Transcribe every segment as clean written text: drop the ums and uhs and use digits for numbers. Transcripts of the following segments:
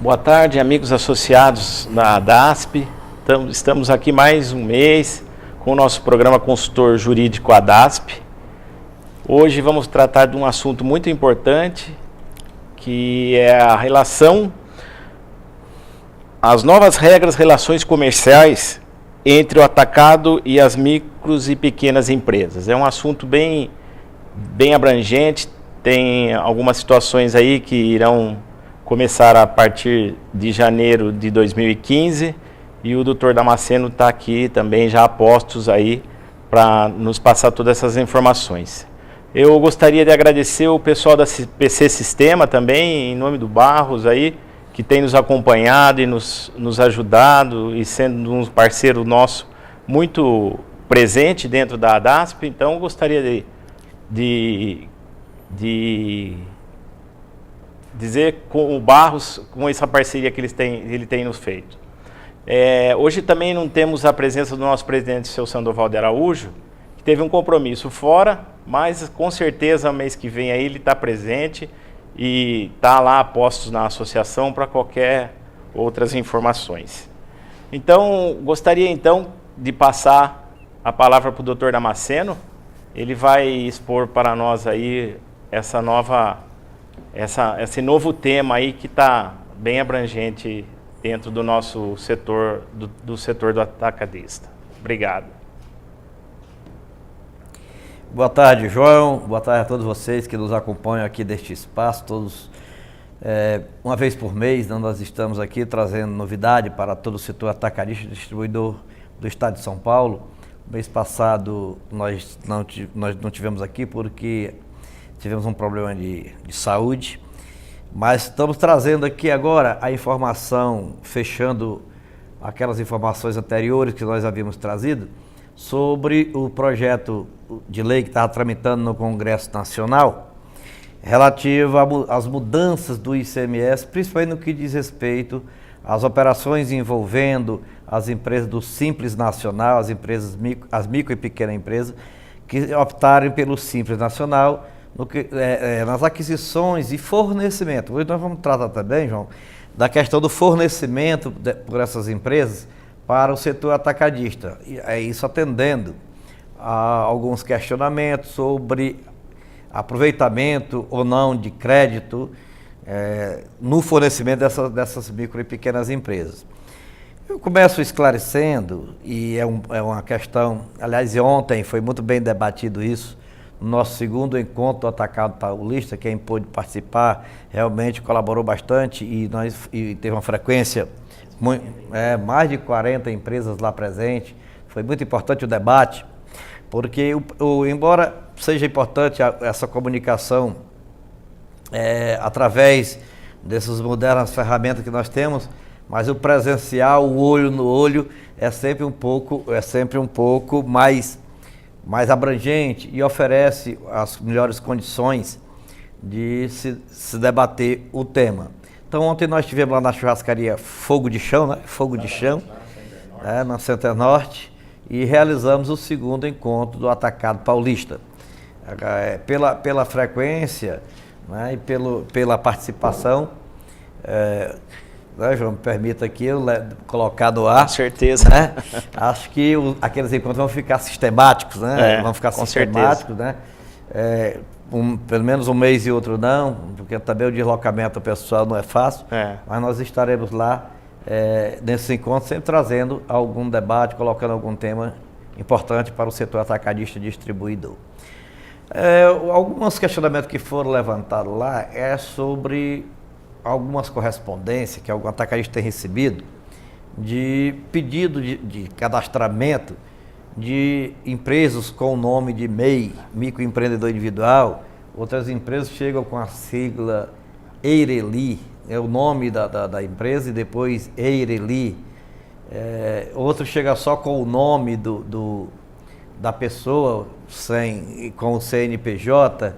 Boa tarde, amigos associados da ADASP. Estamos aqui mais um mês com o nosso programa Consultor Jurídico ADASP. Hoje vamos tratar de um assunto muito importante, que é a relação, as novas relações comerciais entre o atacado e as micros e pequenas empresas. É um assunto bem abrangente, tem algumas situações aí que irão começar a partir de janeiro de 2015 e o Dr. Damasceno está aqui também já a postos aí para nos passar todas essas informações. Eu gostaria de agradecer o pessoal da PC Sistema também, em nome do Barros aí, que tem nos acompanhado e nos ajudado e sendo um parceiro nosso muito presente dentro da ADASP. Então, eu gostaria de dizer com o Barros, com essa parceria que ele tem nos feito. Hoje também não temos a presença do nosso presidente, o seu Sandoval de Araújo, que teve um compromisso fora, mas com certeza mês que vem aí ele está presente e está lá a postos na associação para qualquer outras informações. Então, gostaria então de passar a palavra para o Dr. Damasceno. Ele vai expor para nós aí esse novo tema aí que está bem abrangente dentro do nosso setor, do setor do atacadista. Obrigado. Boa tarde, João. Boa tarde a todos vocês que nos acompanham aqui deste espaço. Todos, uma vez por mês, nós estamos aqui trazendo novidade para todo o setor atacadista e distribuidor do estado de São Paulo. Mês passado nós não tivemos aqui porque tivemos um problema de saúde, mas estamos trazendo aqui agora a informação, fechando aquelas informações anteriores que nós havíamos trazido, sobre o projeto de lei que estava tramitando no Congresso Nacional, relativo às mudanças do ICMS, principalmente no que diz respeito às operações envolvendo as empresas do Simples Nacional, as micro e pequenas empresas, que optarem pelo Simples Nacional, nas aquisições e fornecimento. Hoje nós vamos tratar também, João, da questão do fornecimento por essas empresas para o setor atacadista. E é isso atendendo a alguns questionamentos sobre aproveitamento ou não de crédito no fornecimento dessas micro e pequenas empresas. Eu começo esclarecendo, e é uma questão, aliás, ontem foi muito bem debatido isso, no nosso segundo encontro do Atacado Paulista. Quem pôde participar realmente colaborou bastante e teve uma frequência, mais de 40 empresas lá presentes. Foi muito importante o debate, porque embora seja importante essa comunicação através dessas modernas ferramentas que nós temos, mas o presencial, o olho no olho, é sempre um pouco mais abrangente e oferece as melhores condições de se debater o tema. Então, ontem nós estivemos lá na churrascaria Fogo de Chão, na Center Norte, e realizamos o segundo encontro do Atacado Paulista. Pela frequência, né, e pela participação, João, me permita aqui eu colocar no ar. Com certeza. Né? Acho que aqueles encontros vão ficar sistemáticos, né? Vão ficar sistemáticos, né? Pelo menos um mês e outro não, porque também o deslocamento pessoal não é fácil, mas nós estaremos lá nesse encontro sempre trazendo algum debate, colocando algum tema importante para o setor atacadista e distribuidor. Alguns questionamentos que foram levantados lá sobre algumas correspondências que algum atacadista tem recebido de pedido de cadastramento de empresas com o nome de MEI, microempreendedor individual. Outras empresas chegam com a sigla EIRELI, é o nome da empresa, e depois EIRELI. Outros chegam só com o nome da pessoa, com o CNPJ.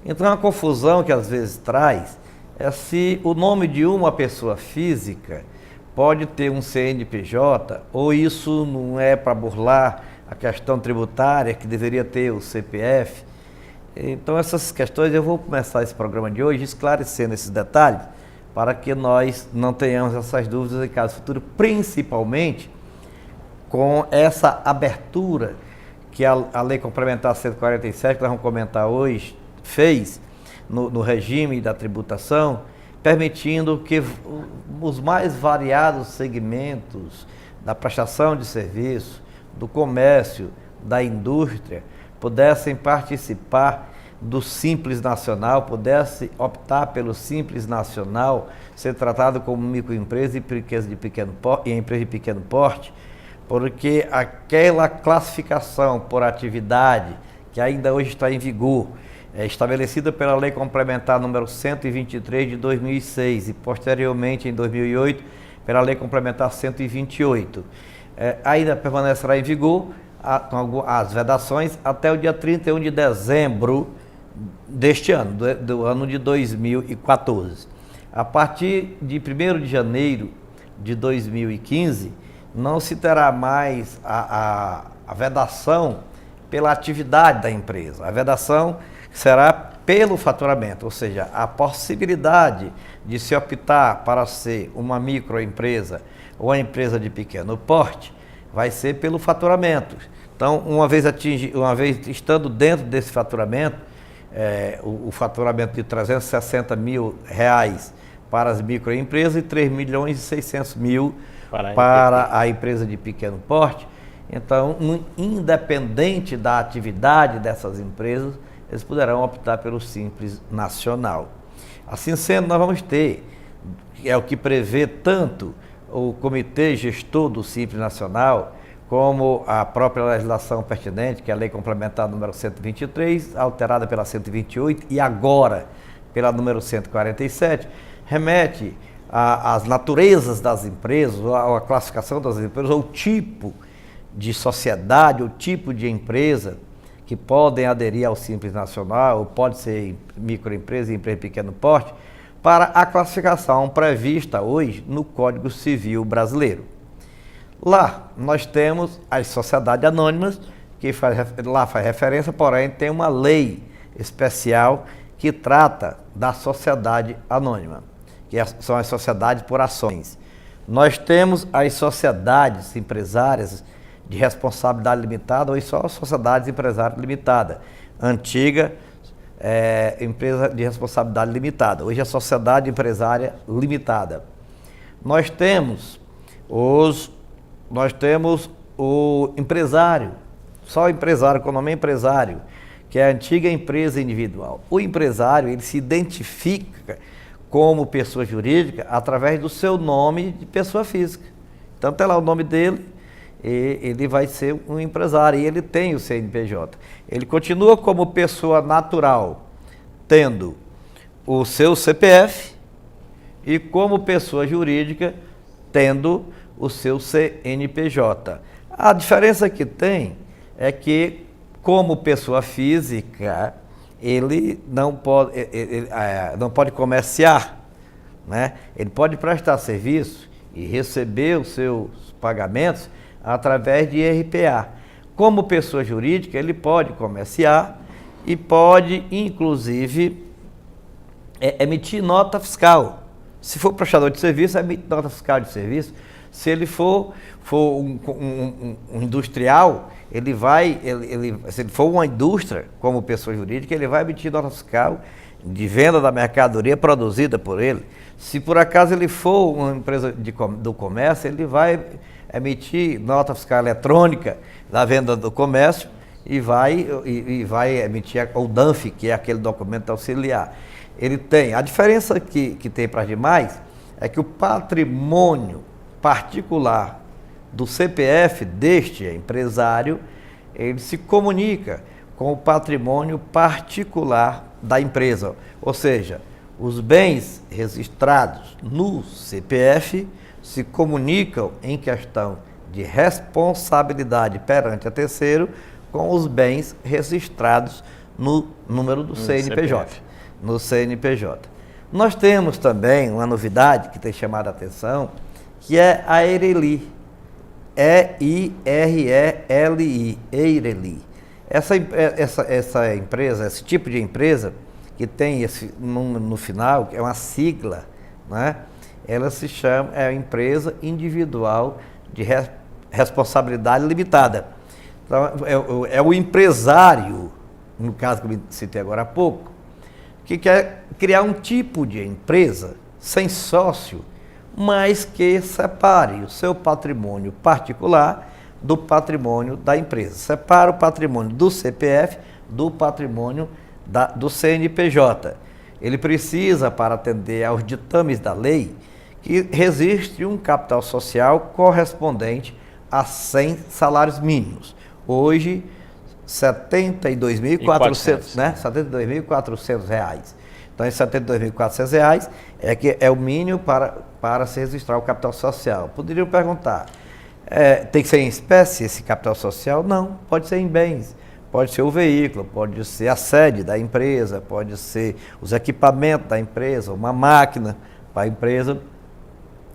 Então, é uma confusão que às vezes traz se o nome de uma pessoa física pode ter um CNPJ, ou isso não é para burlar a questão tributária, que deveria ter o CPF. Então, essas questões, eu vou começar esse programa de hoje esclarecendo esses detalhes, para que nós não tenhamos essas dúvidas em caso futuro, principalmente com essa abertura que a Lei Complementar 147, que nós vamos comentar hoje, fez no regime da tributação, permitindo que os mais variados segmentos da prestação de serviço, do comércio, da indústria, pudessem participar do Simples Nacional, pudesse optar pelo Simples Nacional, ser tratado como microempresa e empresa de pequeno porte, porque aquela classificação por atividade que ainda hoje está em vigor, estabelecida pela Lei Complementar número 123 de 2006 e posteriormente em 2008 pela Lei Complementar 128, ainda permanecerá em vigor as vedações até o dia 31 de dezembro deste ano, do ano de 2014. A partir de 1º de janeiro de 2015, não se terá mais a vedação pela atividade da empresa. A vedação será pelo faturamento, ou seja, a possibilidade de se optar para ser uma microempresa ou uma empresa de pequeno porte vai ser pelo faturamento. Então, uma vez estando dentro desse faturamento, o faturamento de R$360 mil para as microempresas e R$3.600.000 para a empresa de pequeno porte. Então, independente da atividade dessas empresas, eles poderão optar pelo Simples Nacional. Assim sendo, nós vamos ter, é o que prevê tanto o Comitê Gestor do Simples Nacional, como a própria legislação pertinente, que é a Lei Complementar número 123, alterada pela 128 e agora pela número 147, remete às naturezas das empresas, ou a classificação das empresas, ou o tipo de sociedade, o tipo de empresa que podem aderir ao Simples Nacional, ou pode ser microempresa e empresa de pequeno porte, para a classificação prevista hoje no Código Civil Brasileiro. Lá nós temos as sociedades anônimas, que lá faz referência, porém tem uma lei especial que trata da sociedade anônima, que são as sociedades por ações. Nós temos as sociedades empresárias de responsabilidade limitada, ou só sociedades empresárias limitadas, antiga empresa de responsabilidade limitada, hoje é sociedade empresária limitada. Nós temos o empresário, só o empresário, quando o nome é empresário, que é a antiga empresa individual. O empresário, ele se identifica como pessoa jurídica através do seu nome de pessoa física. Então tem lá o nome dele, e ele vai ser um empresário e ele tem o CNPJ. Ele continua como pessoa natural, tendo o seu CPF, e como pessoa jurídica, tendo o seu CNPJ. A diferença que tem é que, como pessoa física, ele não pode comerciar, né? Ele pode prestar serviço e receber os seus pagamentos através de RPA. Como pessoa jurídica, ele pode comerciar e pode, inclusive, emitir nota fiscal. Se for prestador de serviço, emite nota fiscal de serviço. Se ele for um industrial, se ele for uma indústria como pessoa jurídica, ele vai emitir nota fiscal de venda da mercadoria produzida por ele. Se por acaso ele for uma empresa do comércio, ele vai emitir nota fiscal eletrônica da venda do comércio e vai emitir o DANF, que é aquele documento auxiliar. Ele tem. A diferença que tem para as demais é que o patrimônio particular do CPF deste empresário, ele se comunica com o patrimônio particular da empresa. Ou seja, os bens registrados no CPF se comunicam em questão de responsabilidade perante a terceiro com os bens registrados no número do CNPJ. No CNPJ. Nós temos também uma novidade que tem chamado a atenção, que é a EIRELI. EIRELI. EIRELI. Essa empresa, esse tipo de empresa, que tem esse no final, que é uma sigla, né? Ela se chama, é a empresa individual de responsabilidade limitada. Então, é o empresário, no caso que eu citei agora há pouco, que quer criar um tipo de empresa sem sócio, mas que separe o seu patrimônio particular do patrimônio da empresa. Separa o patrimônio do CPF do patrimônio do CNPJ. Ele precisa, para atender aos ditames da lei, que registre um capital social correspondente a 100 salários mínimos. Hoje, R$ 72.400, né? R$ 72.400. Então, esses R$ 72.400 é o mínimo para se registrar o capital social. Poderiam perguntar, tem que ser em espécie esse capital social? Não, pode ser em bens. Pode ser o veículo, pode ser a sede da empresa, pode ser os equipamentos da empresa, uma máquina para a empresa.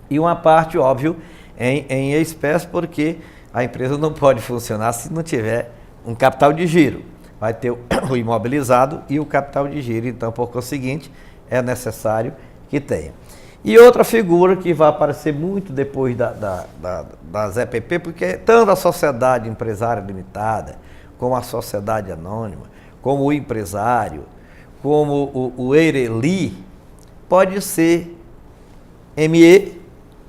E uma parte, óbvio, em espécie, porque a empresa não pode funcionar se não tiver um capital de giro. Vai ter o imobilizado e o capital de giro, então, por conseguinte, é necessário que tenha. E outra figura que vai aparecer muito depois das EPP, porque tanto a sociedade empresária limitada, como a sociedade anônima, como o empresário, como o EIRELI, pode ser ME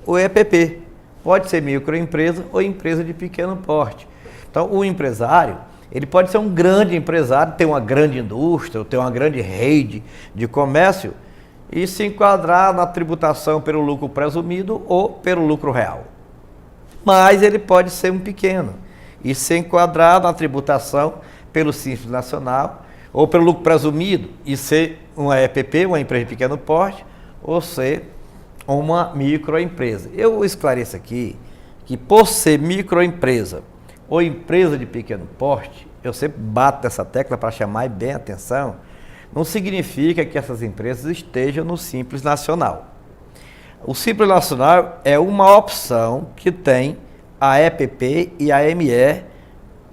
ou EPP. Pode ser microempresa ou empresa de pequeno porte. Então, o empresário, ele pode ser um grande empresário, ter uma grande indústria, ter uma grande rede de comércio e se enquadrar na tributação pelo lucro presumido ou pelo lucro real. Mas ele pode ser um pequeno e se enquadrar na tributação pelo Simples Nacional ou pelo lucro presumido e ser uma EPP, uma empresa de pequeno porte, ou ser uma microempresa. Eu esclareço aqui que por ser microempresa ou empresa de pequeno porte, eu sempre bato nessa tecla para chamar bem a atenção, não significa que essas empresas estejam no Simples Nacional. O Simples Nacional é uma opção que tem a EPP e a ME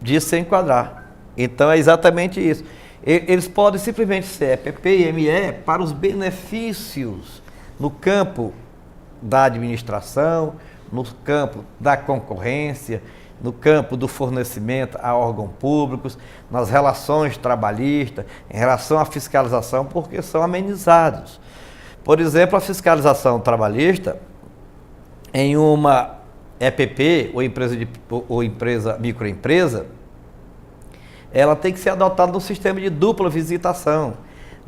de se enquadrar. Então é exatamente isso. Eles podem simplesmente ser EPP e ME para os benefícios no campo da administração, no campo da concorrência, no campo do fornecimento a órgãos públicos, nas relações trabalhistas, em relação à fiscalização, porque são amenizados. Por exemplo, a fiscalização trabalhista em uma EPP ou empresa microempresa, ela tem que ser adotada no sistema de dupla visitação.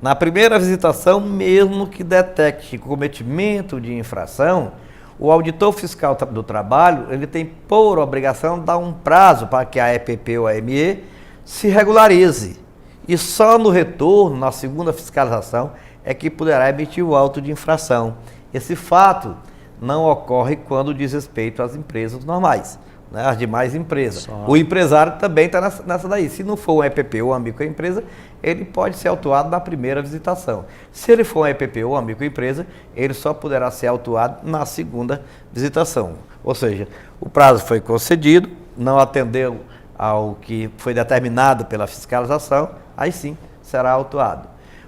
Na primeira visitação, mesmo que detecte cometimento de infração, o auditor fiscal do trabalho, ele tem por obrigação dar um prazo para que a EPP ou a ME se regularize. E só no retorno, na segunda fiscalização, é que poderá emitir o auto de infração. Esse fato não ocorre quando diz respeito às empresas normais, né, as demais empresas. Só. O empresário também está nessa daí. Se não for uma EPP ou uma microempresa, ele pode ser autuado na primeira visitação. Se ele for uma EPP ou uma microempresa, ele só poderá ser autuado na segunda visitação. Ou seja, o prazo foi concedido, não atendeu ao que foi determinado pela fiscalização, aí sim será autuado.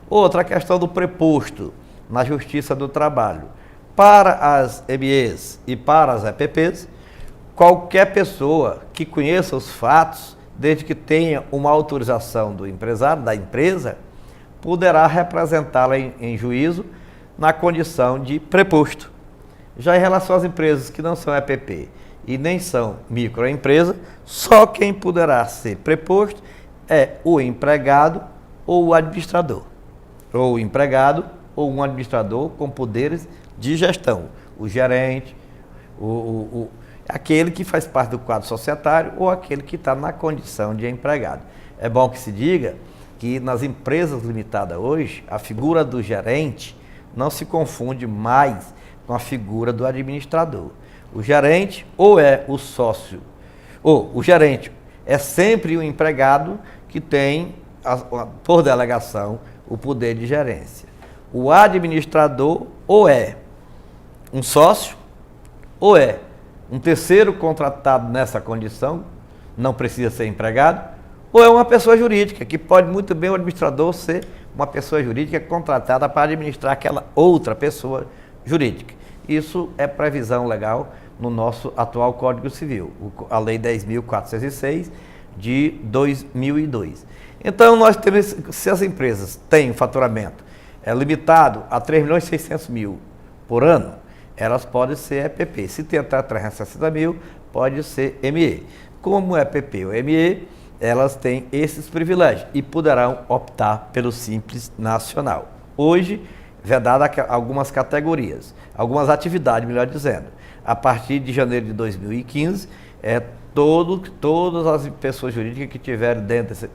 Outra questão do preposto na Justiça do Trabalho. Para as MEs e para as EPPs, qualquer pessoa que conheça os fatos, desde que tenha uma autorização do empresário, da empresa, poderá representá-la em juízo na condição de preposto. Já em relação às empresas que não são EPP e nem são microempresa, só quem poderá ser preposto é o empregado ou o administrador. Ou o empregado ou um administrador com poderes de gestão. O gerente, aquele que faz parte do quadro societário ou aquele que está na condição de empregado. É bom que se diga que nas empresas limitadas hoje, a figura do gerente não se confunde mais com a figura do administrador. O gerente ou é o sócio, ou o gerente é sempre o empregado que tem, por delegação, o poder de gerência. O administrador ou é um sócio ou é um terceiro contratado nessa condição, não precisa ser empregado, ou é uma pessoa jurídica, que pode muito bem o administrador ser uma pessoa jurídica contratada para administrar aquela outra pessoa jurídica. Isso é previsão legal no nosso atual Código Civil, a Lei 10.406 de 2002. Então, nós temos, se as empresas têm faturamento limitado a 3.600.000 por ano, elas podem ser EPP. Se tem até 360 mil, pode ser ME. Como EPP ou ME, elas têm esses privilégios e poderão optar pelo Simples Nacional. Hoje, vedada algumas categorias, algumas atividades, melhor dizendo. A partir de janeiro de 2015, todas as pessoas jurídicas que tiverem dentro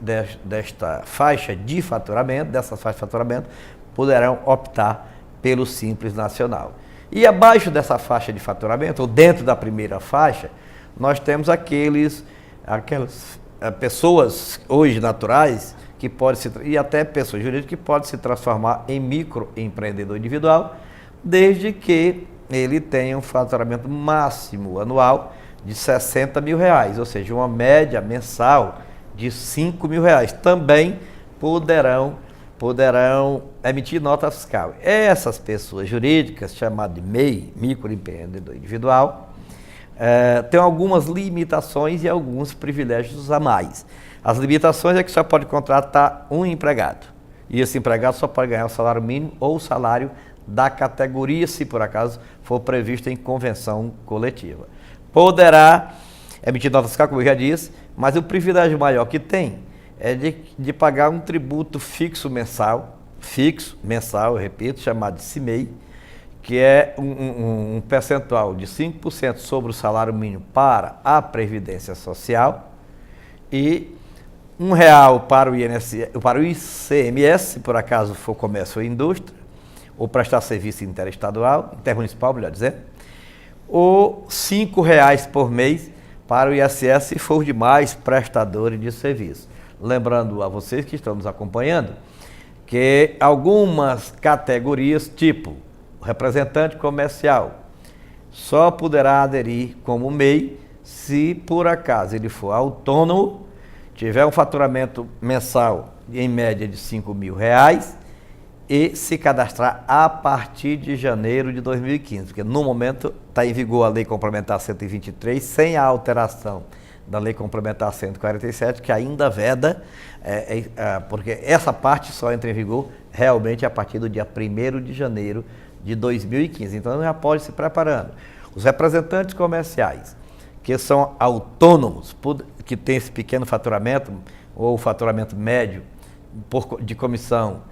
desta faixa de faturamento, poderão optar pelo Simples Nacional. E abaixo dessa faixa de faturamento, ou dentro da primeira faixa, nós temos aquelas pessoas hoje naturais que podem e até pessoas jurídicas que podem se transformar em microempreendedor individual, desde que ele tenha um faturamento máximo anual de R$60 mil, ou seja, uma média mensal de R$5.000. Também poderão emitir nota fiscal. Essas pessoas jurídicas, chamadas de MEI, microempreendedor individual, tem algumas limitações e alguns privilégios a mais. As limitações é que só pode contratar um empregado. E esse empregado só pode ganhar o salário mínimo ou o salário da categoria, se por acaso for previsto em convenção coletiva. Poderá emitir nota fiscal, como eu já disse, mas o privilégio maior que tem é de pagar um tributo fixo mensal, eu repito, chamado de CIMEI, que é um percentual de 5% sobre o salário mínimo para a Previdência Social e R$1 para o ICMS, se por acaso for comércio ou indústria, ou prestar serviço intermunicipal, melhor dizendo, ou R$5 por mês para o ISS se for demais prestadores de serviço. Lembrando a vocês que estão nos acompanhando que algumas categorias, tipo representante comercial, só poderá aderir como MEI se por acaso ele for autônomo, tiver um faturamento mensal em média de R$5.000 e se cadastrar a partir de janeiro de 2015, porque no momento está em vigor a Lei Complementar 123, sem a alteração da Lei Complementar 147, que ainda veda, porque essa parte só entra em vigor realmente a partir do dia 1º de janeiro de 2015. Então já pode se preparando. Os representantes comerciais, que são autônomos, que têm esse pequeno faturamento, ou faturamento médio de comissão,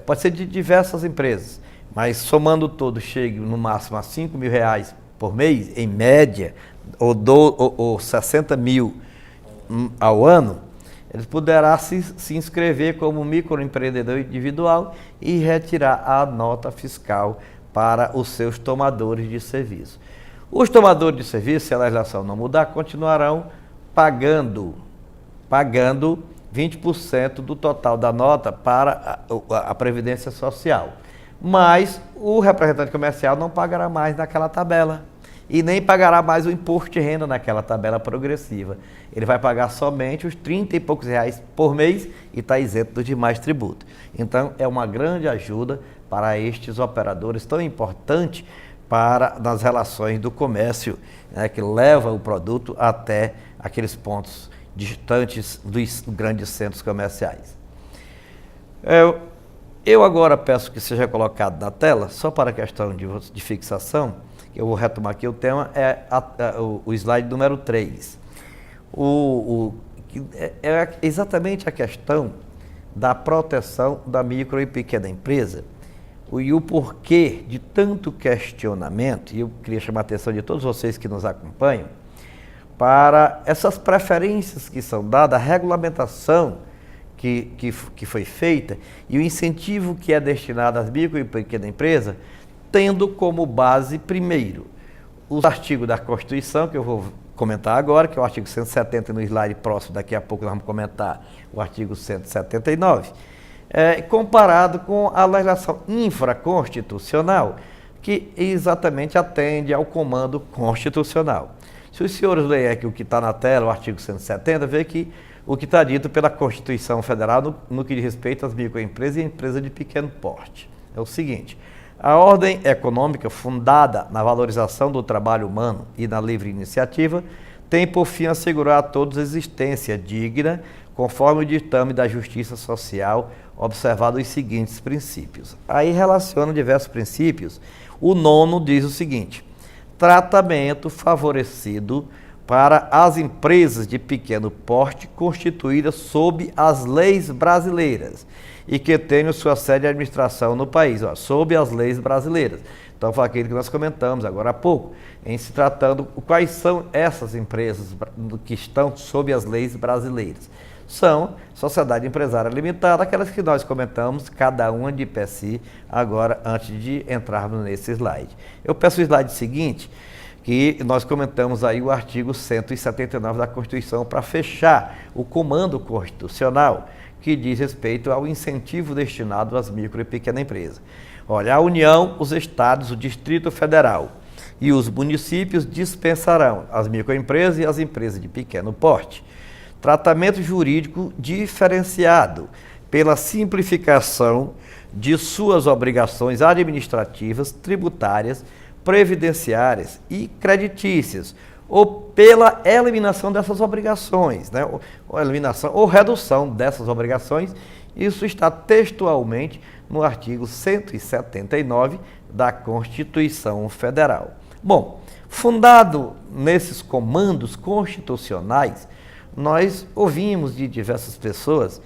pode ser de diversas empresas, mas somando todo, chega no máximo a R$5.000 por mês, em média, ou 60 mil ao ano, eles poderão se inscrever como microempreendedor individual e retirar a nota fiscal para os seus tomadores de serviço. Os tomadores de serviço, se a legislação não mudar, continuarão pagando 20% do total da nota para a Previdência Social. Mas o representante comercial não pagará mais naquela tabela e nem pagará mais o imposto de renda naquela tabela progressiva. Ele vai pagar somente os 30 e poucos reais por mês e está isento dos demais tributos. Então, é uma grande ajuda para estes operadores tão importante nas relações do comércio, né, que leva o produto até aqueles pontos distantes dos grandes centros comerciais. Eu agora peço que seja colocado na tela, só para a questão de fixação, eu vou retomar aqui o tema, o slide número 3. É exatamente a questão da proteção da micro e pequena empresa e o porquê de tanto questionamento, e eu queria chamar a atenção de todos vocês que nos acompanham, para essas preferências que são dadas, a regulamentação que foi feita e o incentivo que é destinado às micro e pequena empresa, tendo como base, primeiro, os artigos da Constituição, que eu vou comentar agora, que é o artigo 170, no slide próximo, daqui a pouco nós vamos comentar o artigo 179, comparado com a legislação infraconstitucional, que exatamente atende ao comando constitucional. Se os senhores lerem aqui o que está na tela, o artigo 170, vê que o que está dito pela Constituição Federal no que diz respeito às microempresas e empresas de pequeno porte. É o seguinte: A ordem econômica, fundada na valorização do trabalho humano e na livre iniciativa, tem por fim assegurar a todos a existência digna, conforme o ditame da justiça social, observado os seguintes princípios. Aí relaciona diversos princípios. O 9º diz o seguinte: tratamento favorecido para as empresas de pequeno porte constituídas sob as leis brasileiras e que tenham sua sede de administração no país, sob as leis brasileiras. Então foi aquilo que nós comentamos agora há pouco, em se tratando quais são essas empresas que estão sob as leis brasileiras. São Sociedade Empresária Limitada, aquelas que nós comentamos, cada uma de per si, agora antes de entrarmos nesse slide. Eu peço o slide seguinte, que nós comentamos aí o artigo 179 da Constituição para fechar o comando constitucional que diz respeito ao incentivo destinado às micro e pequenas empresas. Olha, a União, os estados, o Distrito Federal e os municípios dispensarão as microempresas e as empresas de pequeno porte tratamento jurídico diferenciado pela simplificação de suas obrigações administrativas, tributárias, previdenciárias e creditícias, ou pela eliminação dessas obrigações, né? Ou eliminação ou redução dessas obrigações. Isso está textualmente no artigo 179 da Constituição Federal. Bom, fundado nesses comandos constitucionais, nós ouvimos de diversas pessoas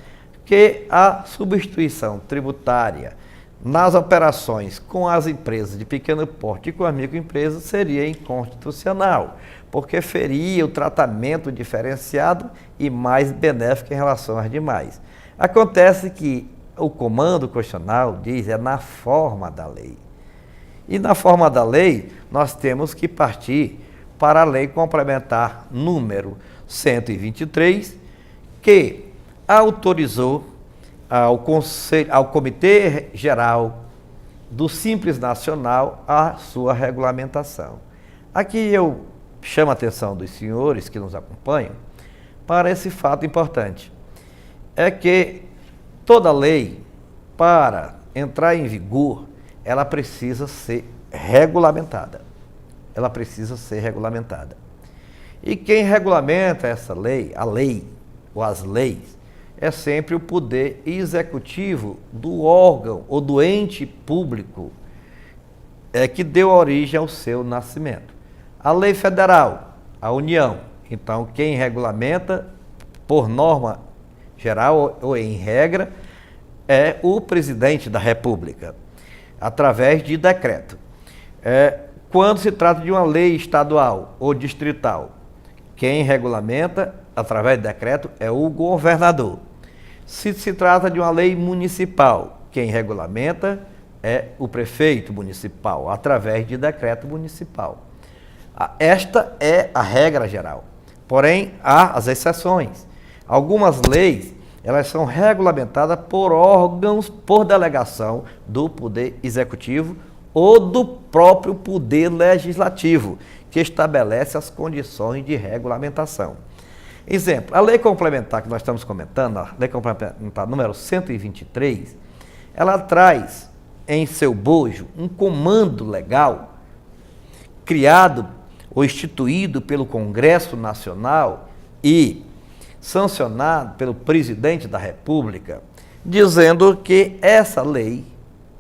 que a substituição tributária nas operações com as empresas de pequeno porte e com as microempresas seria inconstitucional, porque feria o tratamento diferenciado e mais benéfico em relação às demais. Acontece que o comando constitucional diz na forma da lei. E na forma da lei, nós temos que partir para a lei complementar número 123, que autorizou ao Comitê Geral do Simples Nacional a sua regulamentação. Aqui eu chamo a atenção dos senhores que nos acompanham para esse fato importante. É que toda lei, para entrar em vigor, ela precisa ser regulamentada. Ela precisa ser regulamentada. E quem regulamenta essa lei, a lei ou as leis, é sempre o poder executivo do órgão ou do ente público que deu origem ao seu nascimento. A lei federal, a União. Então, quem regulamenta, por norma geral ou em regra, é o presidente da República, através de decreto. Quando se trata de uma lei estadual ou distrital, quem regulamenta, através de decreto, é o governador. Se se trata de uma lei municipal, quem regulamenta é o prefeito municipal, através de decreto municipal. Esta é a regra geral. Porém, há as exceções. Algumas leis, elas são regulamentadas por órgãos, por delegação do Poder Executivo ou do próprio Poder Legislativo, que estabelece as condições de regulamentação. Exemplo, a lei complementar que nós estamos comentando, a lei complementar número 123, ela traz em seu bojo um comando legal criado ou instituído pelo Congresso Nacional e sancionado pelo presidente da República, dizendo que essa lei,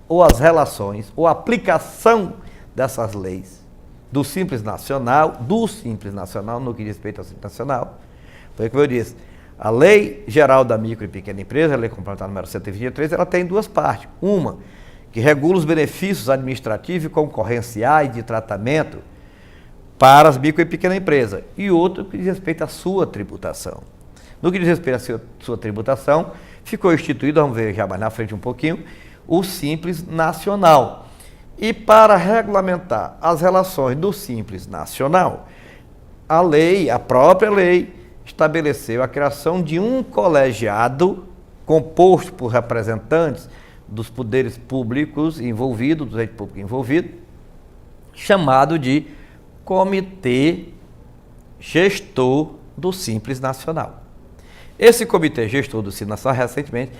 ou as relações, ou a aplicação dessas leis do Simples Nacional, no que diz respeito ao Simples Nacional, foi como eu disse, a Lei Geral da Micro e Pequena Empresa, a Lei Complementar número 123, ela tem duas partes. Uma, que regula os benefícios administrativos e concorrenciais de tratamento para as micro e pequena empresa, e outra que diz respeito à sua tributação. No que diz respeito à sua tributação, ficou instituído, vamos ver já mais na frente um pouquinho, o Simples Nacional. E para regulamentar as relações do Simples Nacional, a própria lei, estabeleceu a criação de um colegiado composto por representantes dos poderes públicos envolvidos, do ente público envolvido, chamado de Comitê Gestor do Simples Nacional. Esse Comitê Gestor do Simples Nacional, recentemente,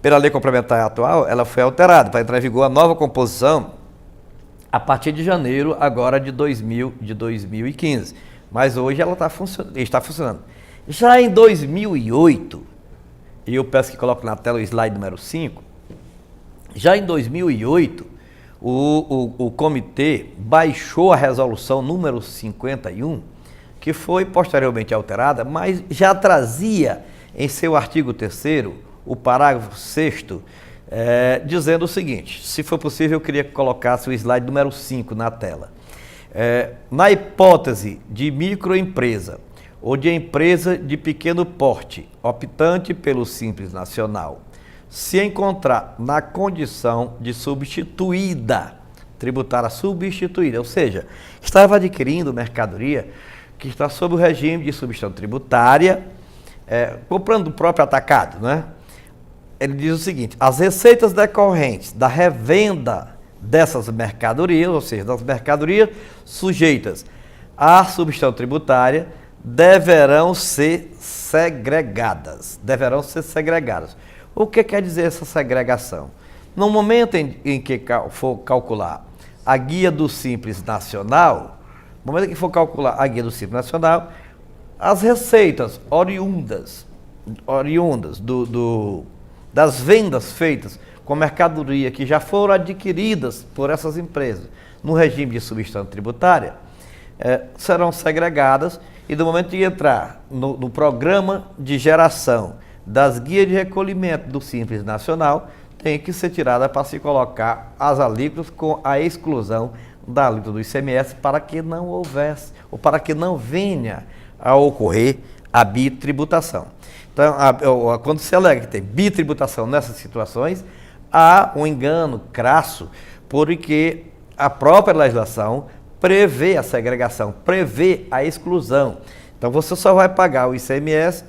pela lei complementar atual, ela foi alterada para entrar em vigor a nova composição a partir de janeiro agora de 2015. Mas hoje ela está funcionando. Já em 2008, e eu peço que coloque na tela o slide número 5, já em 2008, o comitê baixou a resolução número 51, que foi posteriormente alterada, mas já trazia em seu artigo 3º, o parágrafo 6º, dizendo o seguinte: se for possível, eu queria que colocasse o slide número 5 na tela. Na hipótese de microempresa ou de empresa de pequeno porte, optante pelo Simples Nacional, se encontrar na condição de substituída, tributária substituída, ou seja, estava adquirindo mercadoria que está sob o regime de substituição tributária, comprando o próprio atacado, né? Ele diz o seguinte: as receitas decorrentes da revenda dessas mercadorias, ou seja, das mercadorias sujeitas à substituição tributária, deverão ser segregadas. O que quer dizer essa segregação? No momento em que for calcular a guia do Simples Nacional, as receitas oriundas das vendas feitas com mercadoria que já foram adquiridas por essas empresas no regime de substituição tributária, serão segregadas, e no momento de entrar no programa de geração das guias de recolhimento do Simples Nacional, tem que ser tirada para se colocar as alíquotas com a exclusão da alíquota do ICMS, para que não houvesse, ou para que não venha a ocorrer a bitributação. Então, quando se alega que tem bitributação nessas situações, há um engano crasso, porque a própria legislação prevê a segregação, prevê a exclusão. Então, você só vai pagar o ICMS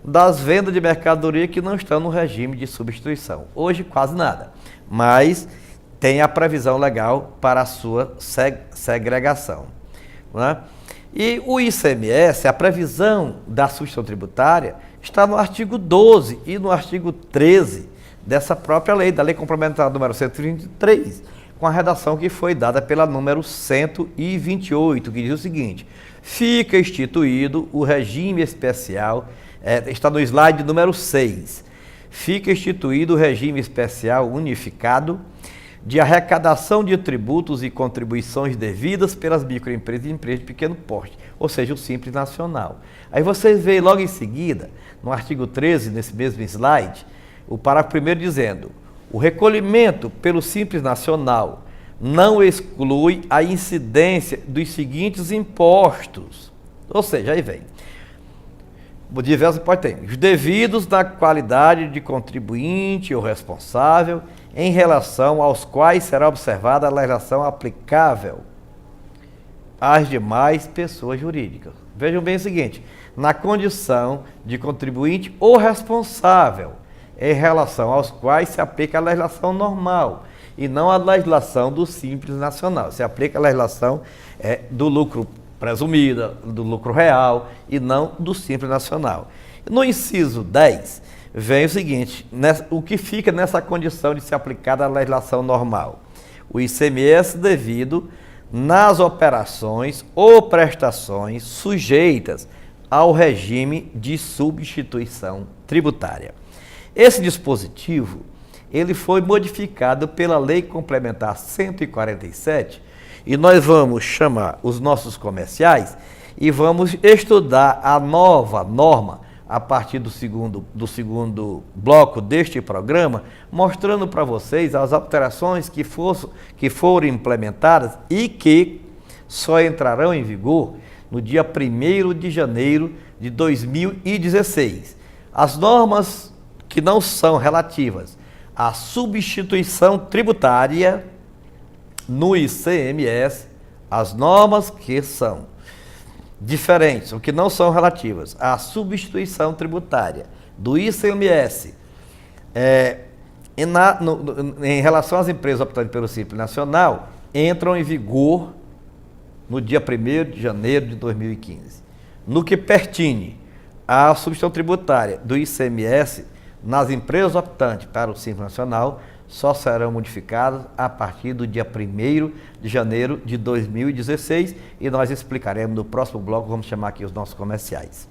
das vendas de mercadoria que não estão no regime de substituição. Hoje, quase nada, mas tem a previsão legal para a sua segregação, né? E o ICMS, a previsão da substituição tributária, está no artigo 12 e no artigo 13 dessa própria lei, da Lei Complementar número 123, com a redação que foi dada pela número 128, que diz o seguinte: fica instituído o regime especial, está no slide número 6, fica instituído o regime especial unificado de arrecadação de tributos e contribuições devidas pelas microempresas e empresas de pequeno porte, ou seja, o Simples Nacional. Aí você vê logo em seguida, no artigo 13, nesse mesmo slide, o parágrafo 1º dizendo: o recolhimento pelo Simples Nacional não exclui a incidência dos seguintes impostos. Ou seja, aí vem diversos impostos, tem os devidos na qualidade de contribuinte ou responsável, em relação aos quais será observada a legislação aplicável às demais pessoas jurídicas. Vejam bem o seguinte: na condição de contribuinte ou responsável, em relação aos quais se aplica a legislação normal e não a legislação do Simples Nacional. Se aplica a legislação do lucro presumida, do lucro real e não do Simples Nacional. No inciso 10, vem o seguinte: o que fica nessa condição de ser aplicada a legislação normal? O ICMS devido nas operações ou prestações sujeitas ao regime de substituição tributária. Esse dispositivo, ele foi modificado pela Lei Complementar 147, e nós vamos chamar os nossos comerciais e vamos estudar a nova norma a partir do segundo bloco deste programa, mostrando para vocês as alterações que foram implementadas e que só entrarão em vigor no dia 1º de janeiro de 2016. As normas que não são relativas à substituição tributária no ICMS, as normas que são diferentes, ou que não são relativas à substituição tributária do ICMS, em relação às empresas optantes pelo Simples Nacional, entram em vigor no dia 1º de janeiro de 2015. No que pertine à substituição tributária do ICMS nas empresas optantes para o Simples Nacional, só serão modificadas a partir do dia 1º de janeiro de 2016 e nós explicaremos no próximo bloco, vamos chamar aqui os nossos comerciais.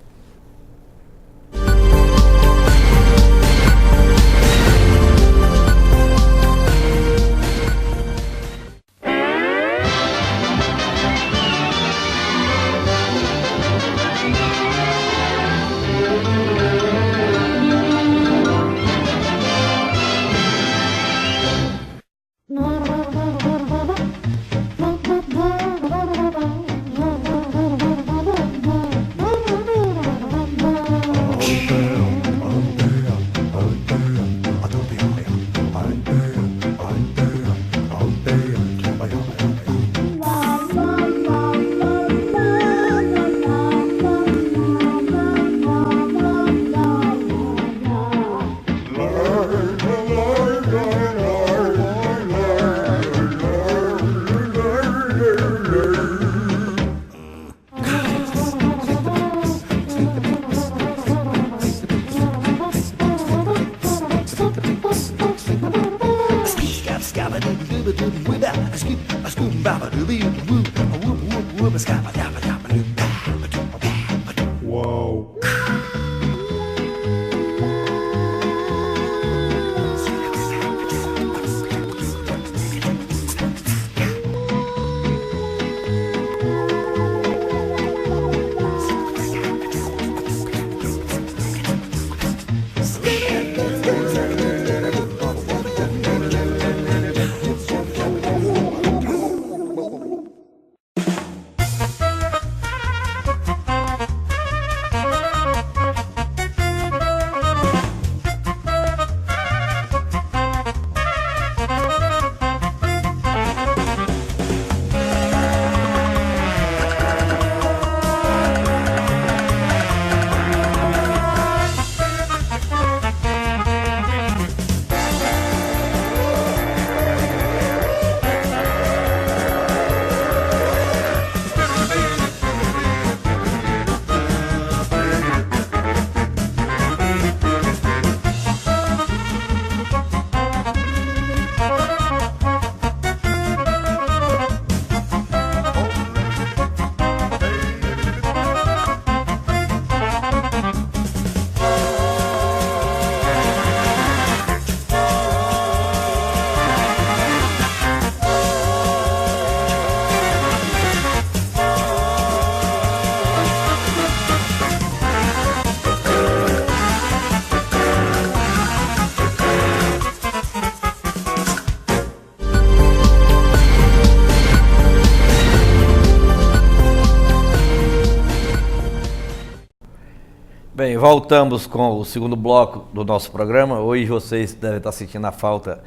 Bem, voltamos com o segundo bloco do nosso programa. Hoje vocês devem estar sentindo a falta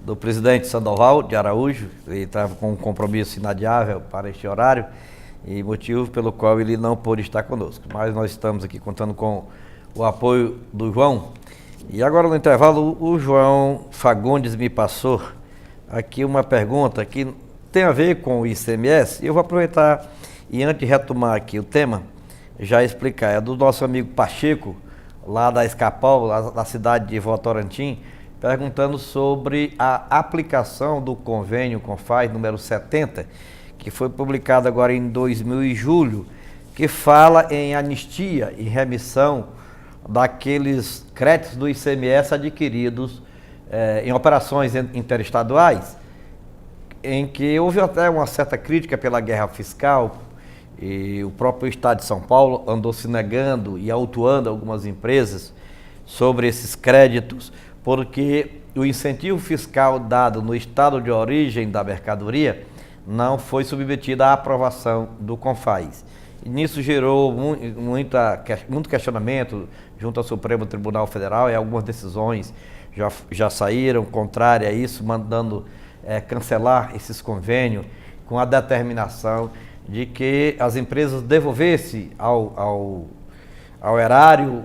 do presidente Sandoval de Araújo. Ele estava com um compromisso inadiável para este horário e motivo pelo qual ele não pôde estar conosco. Mas nós estamos aqui contando com o apoio do João. E agora no intervalo o João Fagundes me passou aqui uma pergunta que tem a ver com o ICMS. Eu vou aproveitar e antes de retomar aqui o tema, já explicar, é do nosso amigo Pacheco, lá da Escapol, lá da cidade de Votorantim, perguntando sobre a aplicação do convênio CONFAZ número 70, que foi publicado agora em 2000 de julho, que fala em anistia e remissão daqueles créditos do ICMS adquiridos em operações interestaduais, em que houve até uma certa crítica pela guerra fiscal. E o próprio Estado de São Paulo andou se negando e autuando algumas empresas sobre esses créditos, porque o incentivo fiscal dado no estado de origem da mercadoria não foi submetido à aprovação do CONFAZ. E nisso gerou muito questionamento junto ao Supremo Tribunal Federal e algumas decisões já saíram contrárias a isso, mandando cancelar esses convênios com a determinação de que as empresas devolvessem ao erário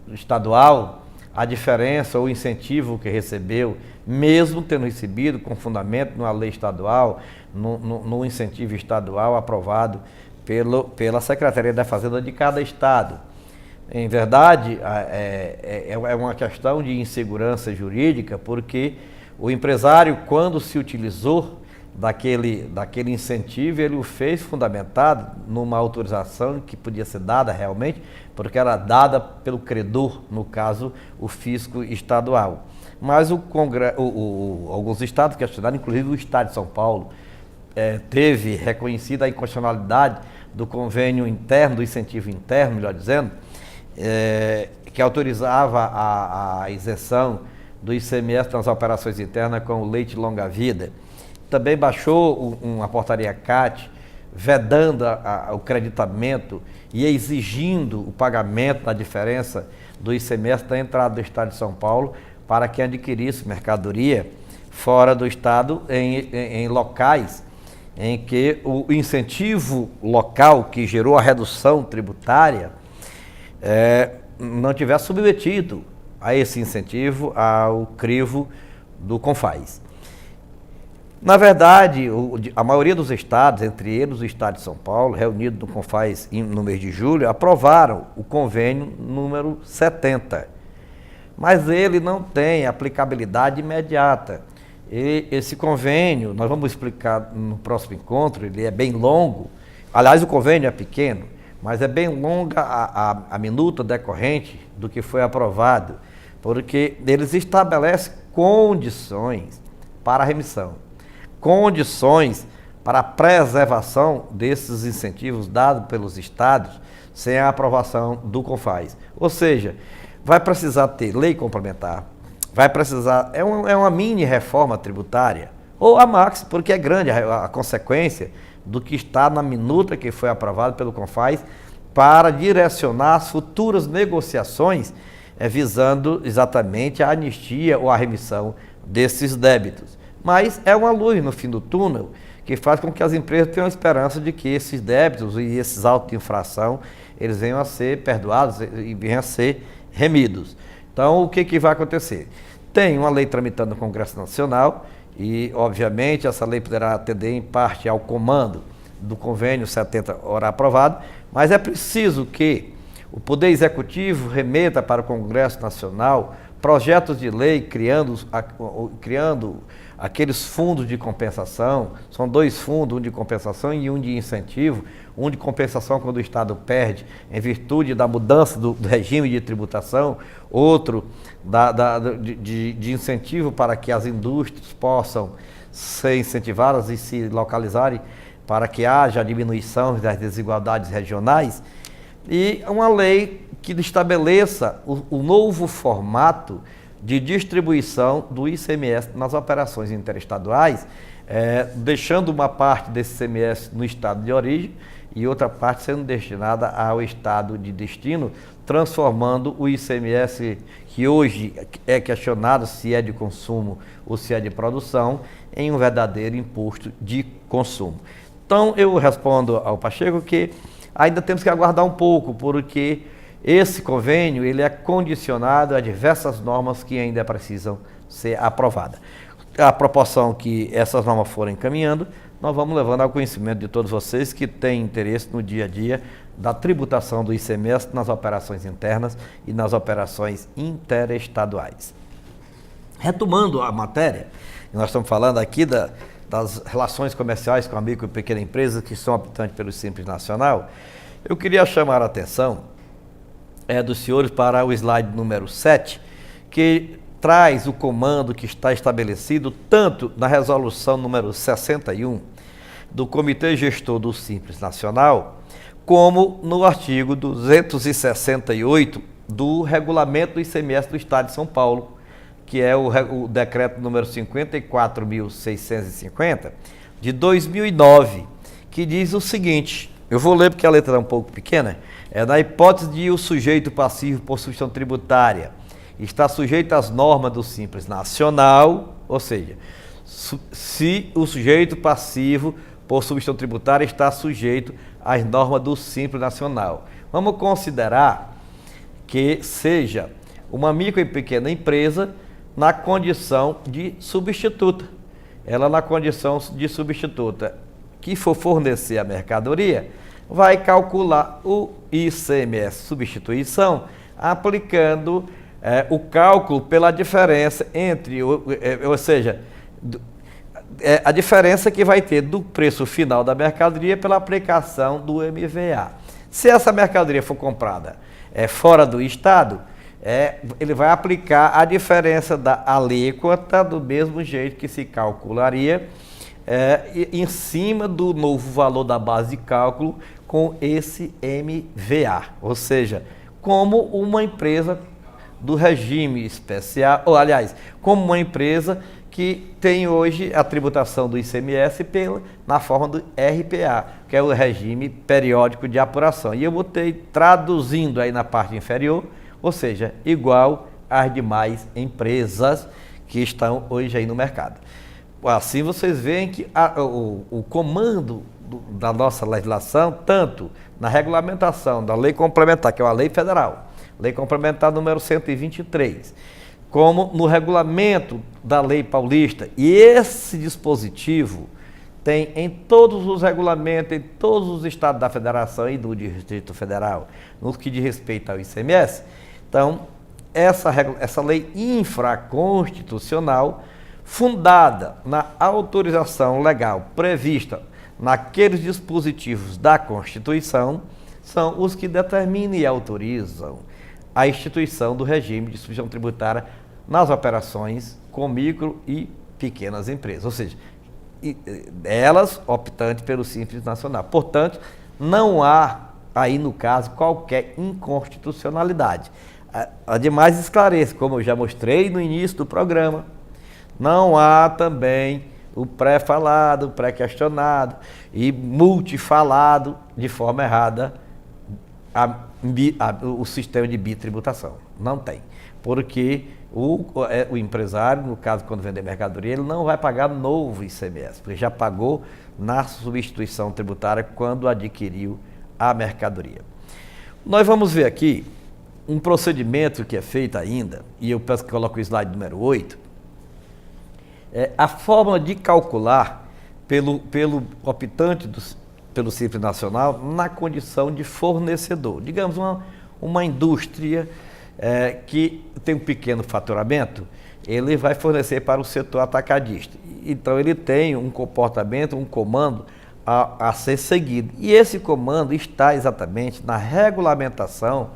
estadual a diferença ou incentivo que recebeu, mesmo tendo recebido com fundamento numa lei estadual, no incentivo estadual aprovado pela Secretaria da Fazenda de cada estado. Em verdade, é uma questão de insegurança jurídica, porque O empresário, quando se utilizou daquele incentivo, ele o fez fundamentado numa autorização que podia ser dada realmente, porque era dada pelo credor, no caso, o fisco estadual. Mas alguns estados questionaram, inclusive o estado de São Paulo, teve reconhecida a inconstitucionalidade do convênio interno, do incentivo interno, melhor dizendo, que autorizava a isenção do ICMS nas operações internas com o leite longa-vida. Também baixou uma portaria CAT, vedando o creditamento e exigindo o pagamento da diferença do ICMS da entrada do estado de São Paulo para quem adquirisse mercadoria fora do estado em locais em que o incentivo local que gerou a redução tributária não tivesse submetido a esse incentivo ao crivo do CONFAZ. Na verdade, a maioria dos estados, entre eles o estado de São Paulo, reunido no CONFAZ no mês de julho, aprovaram o convênio número 70. Mas ele não tem aplicabilidade imediata. Esse convênio, nós vamos explicar no próximo encontro, ele é bem longo. Aliás, o convênio é pequeno, mas é bem longa a minuta decorrente do que foi aprovado, porque eles estabelecem condições para a remissão, condições para a preservação desses incentivos dados pelos estados sem a aprovação do CONFAZ. Ou seja, vai precisar ter lei complementar, vai precisar, é uma mini reforma tributária, ou a max, porque é grande a consequência do que está na minuta que foi aprovado pelo CONFAZ para direcionar as futuras negociações visando exatamente a anistia ou a remissão desses débitos. Mas é uma luz no fim do túnel que faz com que as empresas tenham a esperança de que esses débitos e esses autos de infração, eles venham a ser perdoados e venham a ser remidos. Então, o que vai acontecer? Tem uma lei tramitando no Congresso Nacional e, obviamente, essa lei poderá atender em parte ao comando do convênio 70 ora aprovado, mas é preciso que o Poder Executivo remeta para o Congresso Nacional projetos de lei criando aqueles fundos de compensação. São dois fundos, um de compensação e um de incentivo. Um de compensação quando o Estado perde em virtude da mudança do regime de tributação, outro de incentivo para que as indústrias possam ser incentivadas e se localizarem para que haja a diminuição das desigualdades regionais, e uma lei que estabeleça o novo formato de distribuição do ICMS nas operações interestaduais, deixando uma parte desse ICMS no estado de origem e outra parte sendo destinada ao estado de destino, transformando o ICMS, que hoje é questionado se é de consumo ou se é de produção, em um verdadeiro imposto de consumo. Então, eu respondo ao Pacheco que ainda temos que aguardar um pouco, porque esse convênio ele é condicionado a diversas normas que ainda precisam ser aprovadas. À proporção que essas normas forem caminhando, nós vamos levando ao conhecimento de todos vocês que têm interesse no dia a dia da tributação do ICMS nas operações internas e nas operações interestaduais. Retomando a matéria, nós estamos falando aqui das relações comerciais com a micro e pequena empresa que são optantes pelo Simples Nacional. Eu queria chamar a atenção dos senhores para o slide número 7, que traz o comando que está estabelecido tanto na resolução número 61 do Comitê Gestor do Simples Nacional, como no artigo 268 do Regulamento do ICMS do Estado de São Paulo, que é o decreto número 54.650, de 2009, que diz o seguinte, eu vou ler porque a letra é um pouco pequena, na hipótese de o sujeito passivo por substituição tributária está sujeito às normas do Simples Nacional, ou seja, se o sujeito passivo por substituição tributária está sujeito às normas do Simples Nacional. Vamos considerar que seja uma micro e pequena empresa na condição de substituta. Ela na condição de substituta que for fornecer a mercadoria, vai calcular o ICMS substituição aplicando o cálculo pela diferença entre, ou seja, a diferença que vai ter do preço final da mercadoria pela aplicação do MVA. Se essa mercadoria for comprada fora do estado, ele vai aplicar a diferença da alíquota do mesmo jeito que se calcularia em cima do novo valor da base de cálculo com esse MVA, ou seja, como uma empresa do regime especial, ou aliás, como uma empresa que tem hoje a tributação do ICMS na forma do RPA, que é o regime periódico de apuração. E eu botei traduzindo aí na parte inferior, ou seja, igual às demais empresas que estão hoje aí no mercado. Assim vocês veem que o comando da nossa legislação, tanto na regulamentação da lei complementar, que é uma lei federal, lei complementar número 123, como no regulamento da lei paulista, e esse dispositivo tem em todos os regulamentos, em todos os estados da federação e do Distrito Federal, no que diz respeito ao ICMS. Então, essa lei infraconstitucional, fundada na autorização legal prevista naqueles dispositivos da Constituição, são os que determinam e autorizam a instituição do regime de distribuição tributária nas operações com micro e pequenas empresas, ou seja, elas optantes pelo Simples Nacional. Portanto, não há aí no caso qualquer inconstitucionalidade. Ademais, esclareço, como eu já mostrei no início do programa, não há também o pré-falado, o pré-questionado e multifalado de forma errada o sistema de bitributação. Não tem. Porque o empresário, no caso, quando vender mercadoria, ele não vai pagar novo ICMS, porque já pagou na substituição tributária quando adquiriu a mercadoria. Nós vamos ver aqui um procedimento que é feito ainda, e eu peço que coloque o slide número 8, a fórmula de calcular pelo optante pelo Simples Nacional na condição de fornecedor. Digamos, uma indústria que tem um pequeno faturamento, ele vai fornecer para o setor atacadista. Então, ele tem um comportamento, um comando a ser seguido. E esse comando está exatamente na regulamentação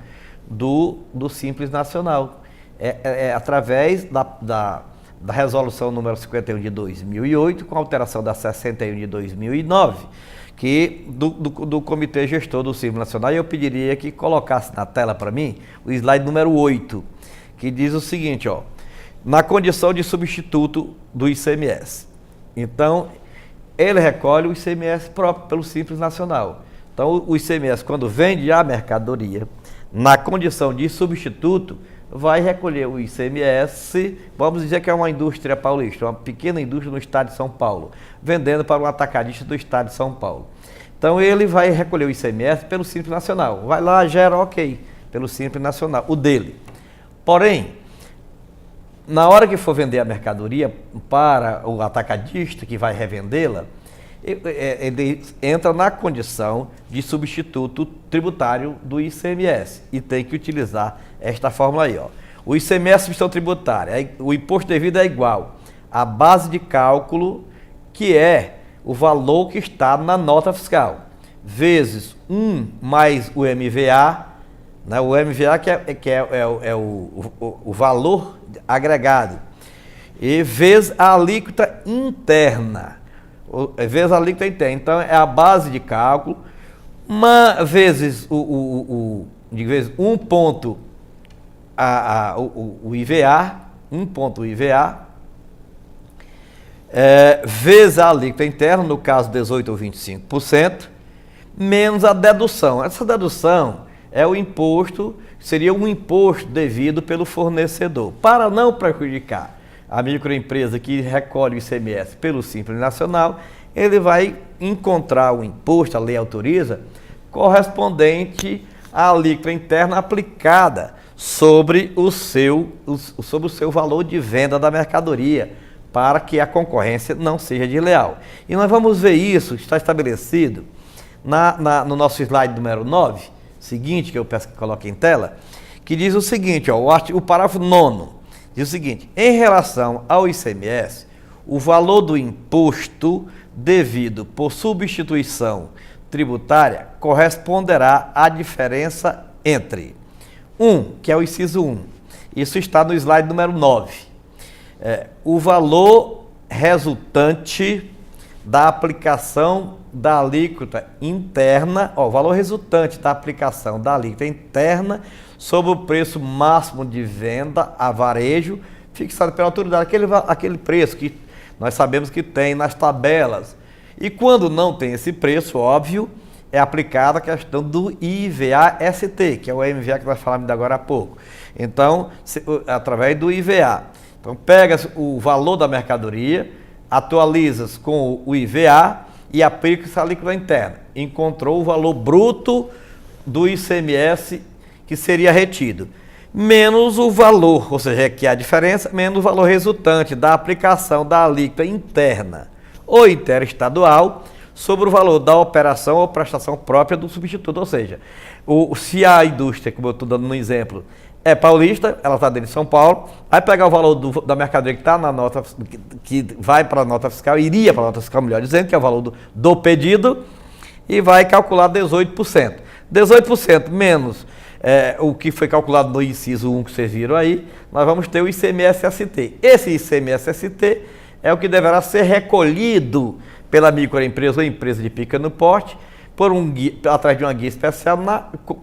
do Simples Nacional. Através da resolução número 51 de 2008, com alteração da 61 de 2009, que do Comitê Gestor do Simples Nacional. E eu pediria que colocasse na tela para mim o slide número 8, que diz o seguinte, ó, na condição de substituto do ICMS. Então, ele recolhe o ICMS próprio pelo Simples Nacional. Então, o ICMS, quando vende a mercadoria, na condição de substituto, vai recolher o ICMS, vamos dizer que é uma indústria paulista, uma pequena indústria no estado de São Paulo, vendendo para um atacadista do estado de São Paulo. Então, ele vai recolher o ICMS pelo Simples Nacional. Vai lá, gera ok, pelo Simples Nacional, o dele. Porém, na hora que for vender a mercadoria para o atacadista que vai revendê-la, ele entra na condição de substituto tributário do ICMS e tem que utilizar esta fórmula aí, ó. O ICMS substituição tributária, o imposto devido é igual à base de cálculo, que é o valor que está na nota fiscal, vezes 1 mais o MVA, né? O MVA que é o valor agregado, e vezes a alíquota interna. Vezes a alíquota interna. Então, é a base de cálculo, vezes vezes 1 ponto o IVA, 1 ponto IVA, vezes a alíquota interna, no caso 18 ou 25%, menos a dedução. Essa dedução é o imposto, seria um imposto devido pelo fornecedor. Para não prejudicar a microempresa que recolhe o ICMS pelo Simples Nacional, ele vai encontrar o imposto, a lei autoriza, correspondente à alíquota interna aplicada sobre o seu valor de venda da mercadoria, para que a concorrência não seja desleal. E nós vamos ver isso, está estabelecido no nosso slide número 9, seguinte, que eu peço que coloque em tela, que diz o seguinte, ó, o parágrafo 9º, diz o seguinte: em relação ao ICMS, o valor do imposto devido por substituição tributária corresponderá à diferença entre que é o inciso 1, isso está no slide número 9, o valor resultante da aplicação da alíquota interna, o valor resultante da aplicação da alíquota interna sobre o preço máximo de venda a varejo fixado pela autoridade, aquele preço que nós sabemos que tem nas tabelas. E quando não tem esse preço, óbvio, é aplicada a questão do IVA-ST, que é o MVA que nós falamos agora há pouco. Então, através do IVA. Então, pega o valor da mercadoria, atualiza com o IVA e aplica essa alíquota interna. Encontrou o valor bruto do ICMS que seria retido, menos o valor, ou seja, que é a diferença, menos o valor resultante da aplicação da alíquota interna ou interestadual sobre o valor da operação ou prestação própria do substituto. Ou seja, se a indústria, como eu estou dando um exemplo, é paulista, ela está dentro de São Paulo, vai pegar o valor da mercadoria que está na nota, que vai para a nota fiscal, iria para a nota fiscal, melhor dizendo, que é o valor do pedido, e vai calcular 18%. 18% menos o que foi calculado no inciso 1 que vocês viram aí, nós vamos ter o ICMS-ST. Esse ICMS-ST é o que deverá ser recolhido pela microempresa ou empresa de pequeno porte, através de uma guia especial,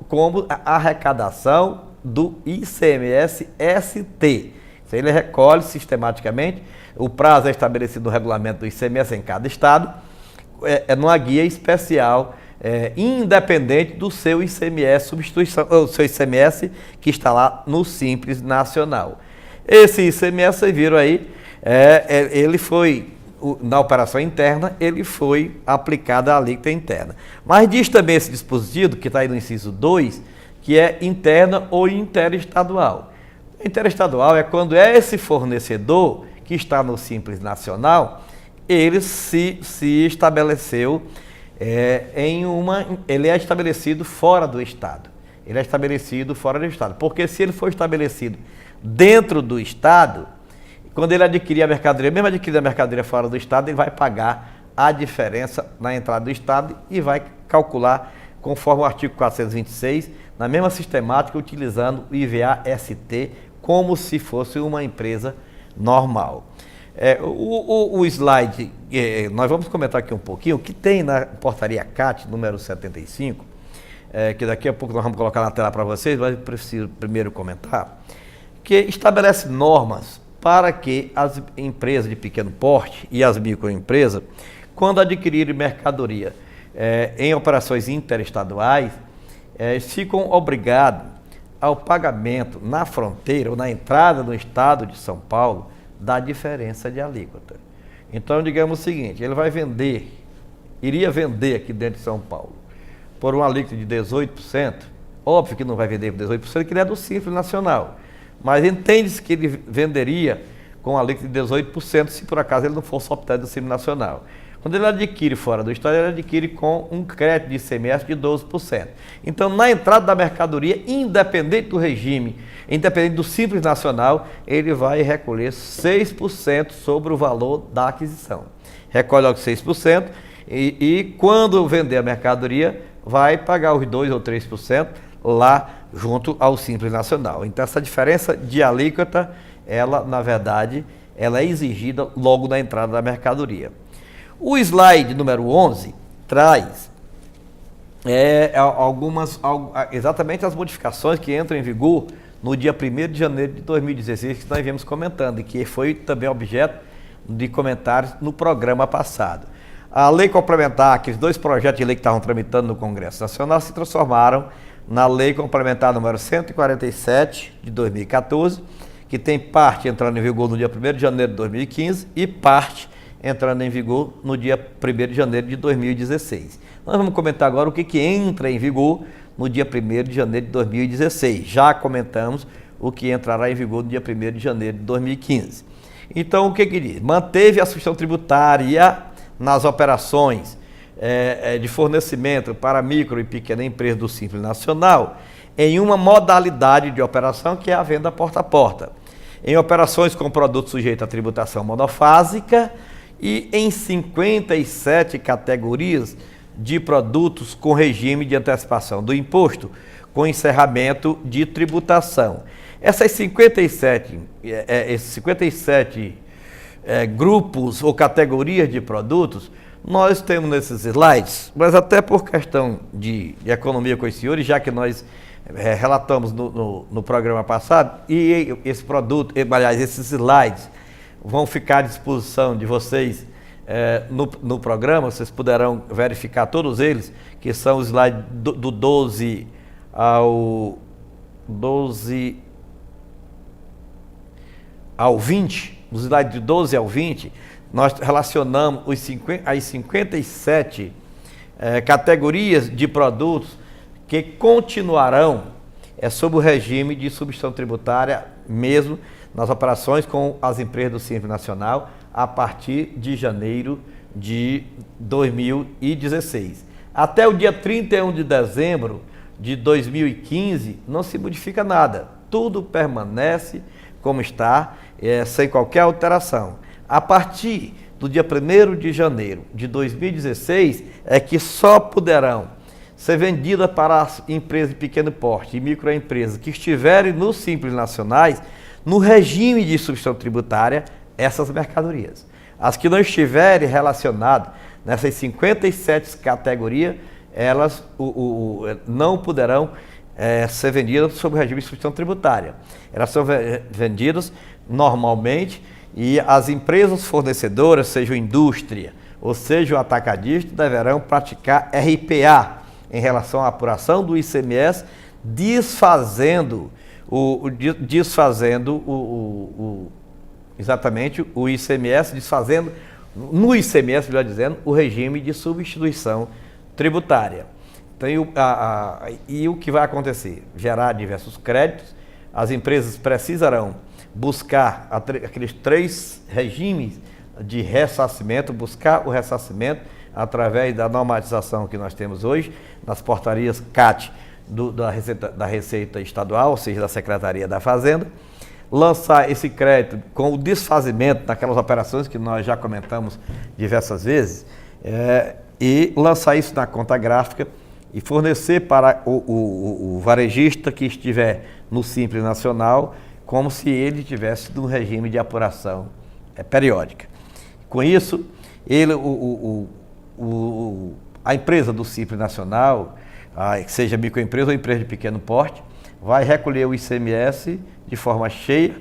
como a arrecadação do ICMS-ST. Isso ele recolhe sistematicamente, o prazo é estabelecido no regulamento do ICMS em cada estado, numa guia especial, independente do seu ICMS substituição, o seu ICMS que está lá no Simples Nacional. Esse ICMS, vocês viram aí, ele foi, na operação interna, ele foi aplicado a alíquota interna. Mas diz também esse dispositivo, que está aí no inciso 2, que é interna ou interestadual. Interestadual é quando esse fornecedor, que está no Simples Nacional, ele se estabeleceu ele é estabelecido fora do Estado. Ele é estabelecido fora do Estado. Porque se ele for estabelecido dentro do Estado, quando ele adquirir a mercadoria, mesmo adquirir a mercadoria fora do Estado, ele vai pagar a diferença na entrada do Estado e vai calcular, conforme o artigo 426, na mesma sistemática, utilizando o IVA-ST como se fosse uma empresa normal. O slide, nós vamos comentar aqui um pouquinho, o que tem na portaria CAT número 75, que daqui a pouco nós vamos colocar na tela para vocês, mas eu preciso primeiro comentar, que estabelece normas para que as empresas de pequeno porte e as microempresas, quando adquirirem mercadoria em operações interestaduais, ficam obrigados ao pagamento na fronteira ou na entrada do estado de São Paulo da diferença de alíquota. Então, digamos o seguinte, ele iria vender aqui dentro de São Paulo por uma alíquota de 18%, óbvio que não vai vender por 18%, porque ele é do Simples Nacional, mas entende-se que ele venderia com a alíquota de 18% se por acaso ele não fosse optado do Simples Nacional. Quando ele adquire fora do Estado, ele adquire com um crédito de ICMS de 12%. Então, na entrada da mercadoria, independente do regime, independente do Simples Nacional, ele vai recolher 6% sobre o valor da aquisição. Recolhe logo 6% e quando vender a mercadoria, vai pagar os 2% ou 3% lá junto ao Simples Nacional. Então, essa diferença de alíquota, ela, na verdade, ela é exigida logo na entrada da mercadoria. O slide número 11 traz exatamente as modificações que entram em vigor no dia 1º de janeiro de 2016, que nós viemos comentando, e que foi também objeto de comentários no programa passado. A lei complementar, aqueles dois projetos de lei que estavam tramitando no Congresso Nacional, se transformaram na lei complementar número 147 de 2014, que tem parte entrando em vigor no dia 1º de janeiro de 2015 e parte entrando em vigor no dia 1º de janeiro de 2016. Nós vamos comentar agora o que entra em vigor no dia 1º de janeiro de 2016. Já comentamos o que entrará em vigor no dia 1º de janeiro de 2015. Então, o que diz? Manteve a substituição tributária nas operações de fornecimento para micro e pequena empresa do Simples Nacional em uma modalidade de operação que é a venda porta a porta, em operações com produtos sujeitos à tributação monofásica e em 57 categorias de produtos com regime de antecipação do imposto, com encerramento de tributação. Esses 57 grupos ou categorias de produtos, nós temos nesses slides, mas até por questão de economia com os senhores, já que nós relatamos no programa passado, e esse produto, aliás, esses slides vão ficar à disposição de vocês no programa, vocês poderão verificar todos eles, que são os slides do 12 ao 20, os slides de 12 ao 20, nós relacionamos as 57 categorias de produtos que continuarão sob o regime de substituição tributária, mesmo nas operações com as empresas do Simples Nacional, a partir de janeiro de 2016. Até o dia 31 de dezembro de 2015, não se modifica nada. Tudo permanece como está, sem qualquer alteração. A partir do dia 1º de janeiro de 2016, é que só poderão ser vendidas para as empresas de pequeno porte e microempresas que estiverem nos Simples Nacionais, no regime de substituição tributária, essas mercadorias. As que não estiverem relacionadas nessas 57 categorias, elas não poderão ser vendidas sob o regime de substituição tributária. Elas são vendidas normalmente e as empresas fornecedoras, seja indústria ou seja o atacadista, deverão praticar RPA em relação à apuração do ICMS, desfazendo exatamente o ICMS, desfazendo no ICMS, melhor dizendo, o regime de substituição tributária. Então, e o que vai acontecer? Gerar diversos créditos, as empresas precisarão buscar aqueles 3 regimes de ressarcimento, buscar o ressarcimento através da normatização que nós temos hoje, nas portarias CAT da Receita Estadual, ou seja, da Secretaria da Fazenda, lançar esse crédito com o desfazimento daquelas operações que nós já comentamos diversas vezes, e lançar isso na conta gráfica e fornecer para o varejista que estiver no Simples Nacional como se ele tivesse no regime de apuração periódica. Com isso, a empresa do Simples Nacional, seja microempresa ou empresa de pequeno porte, vai recolher o ICMS de forma cheia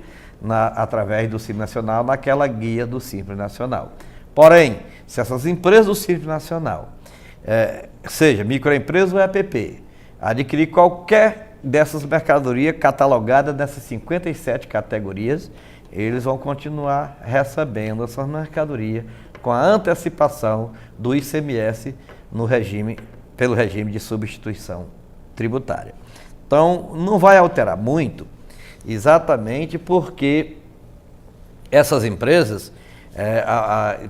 através do Simples Nacional, naquela guia do Simples Nacional. Porém, se essas empresas do Simples Nacional, seja microempresa ou EPP, adquirir qualquer dessas mercadorias catalogadas nessas 57 categorias, eles vão continuar recebendo essas mercadorias com a antecipação do ICMS pelo regime de substituição tributária. Então, não vai alterar muito, exatamente porque essas empresas,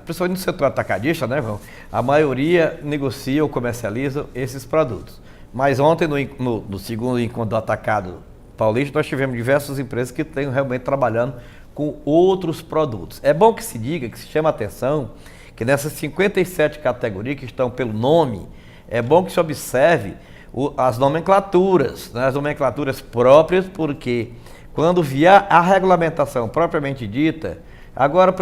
principalmente no setor atacadista, né, a maioria negocia ou comercializa esses produtos. Mas ontem, no segundo encontro do Atacado Paulista, nós tivemos diversas empresas que estão realmente trabalhando com outros produtos. É bom que se diga, que se chame a atenção, que nessas 57 categorias que estão pelo nome, é bom que se observe as nomenclaturas, né, as nomenclaturas próprias, porque quando vier a regulamentação propriamente dita, agora,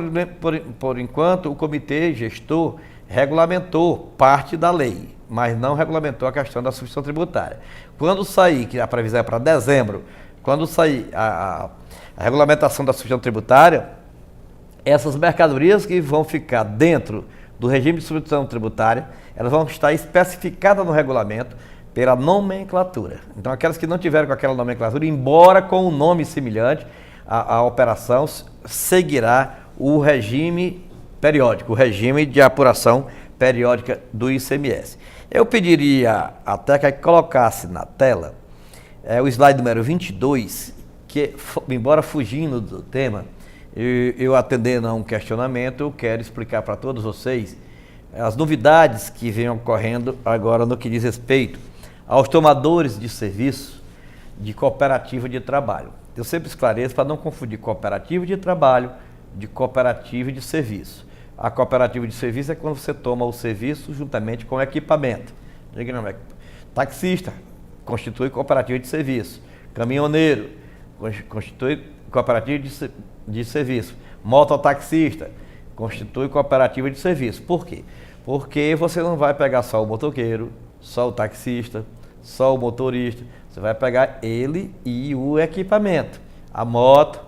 por enquanto, o comitê gestor regulamentou parte da lei, mas não regulamentou a questão da substituição tributária. Quando sair, que a previsão é para dezembro, quando sair a regulamentação da substituição tributária, essas mercadorias que vão ficar dentro do regime de substituição tributária, elas vão estar especificadas no regulamento pela nomenclatura. Então, aquelas que não tiveram com aquela nomenclatura, embora com um nome semelhante, a operação seguirá o regime periódico, o regime de apuração periódica do ICMS. Eu pediria até que colocasse na tela o slide número 22, que, embora fugindo do tema, eu atendendo a um questionamento, eu quero explicar para todos vocês as novidades que vêm ocorrendo agora no que diz respeito aos tomadores de serviço de cooperativa de trabalho. Eu sempre esclareço para não confundir cooperativa de trabalho de cooperativa de serviço. A cooperativa de serviço é quando você toma o serviço juntamente com o equipamento. Taxista constitui cooperativa de serviço. Caminhoneiro constitui cooperativa de serviço. Mototaxista constitui cooperativa de serviço. Por quê? Porque você não vai pegar só o motoqueiro, só o taxista, só o motorista. Você vai pegar ele e o equipamento. A moto,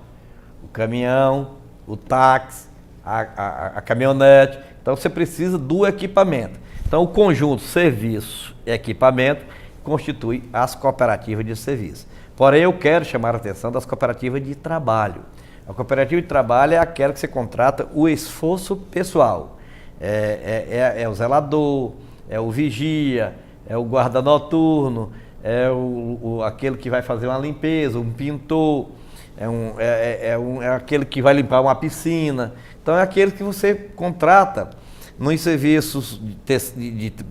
o caminhão, o táxi, a caminhonete. Então você precisa do equipamento. Então o conjunto serviço e equipamento constitui as cooperativas de serviço. Porém, eu quero chamar a atenção das cooperativas de trabalho. A cooperativa de trabalho é aquela que você contrata o esforço pessoal. É o zelador, é o vigia, é o guarda noturno, é aquele que vai fazer uma limpeza, um pintor, é aquele que vai limpar uma piscina. Então é aquele que você contrata nos serviços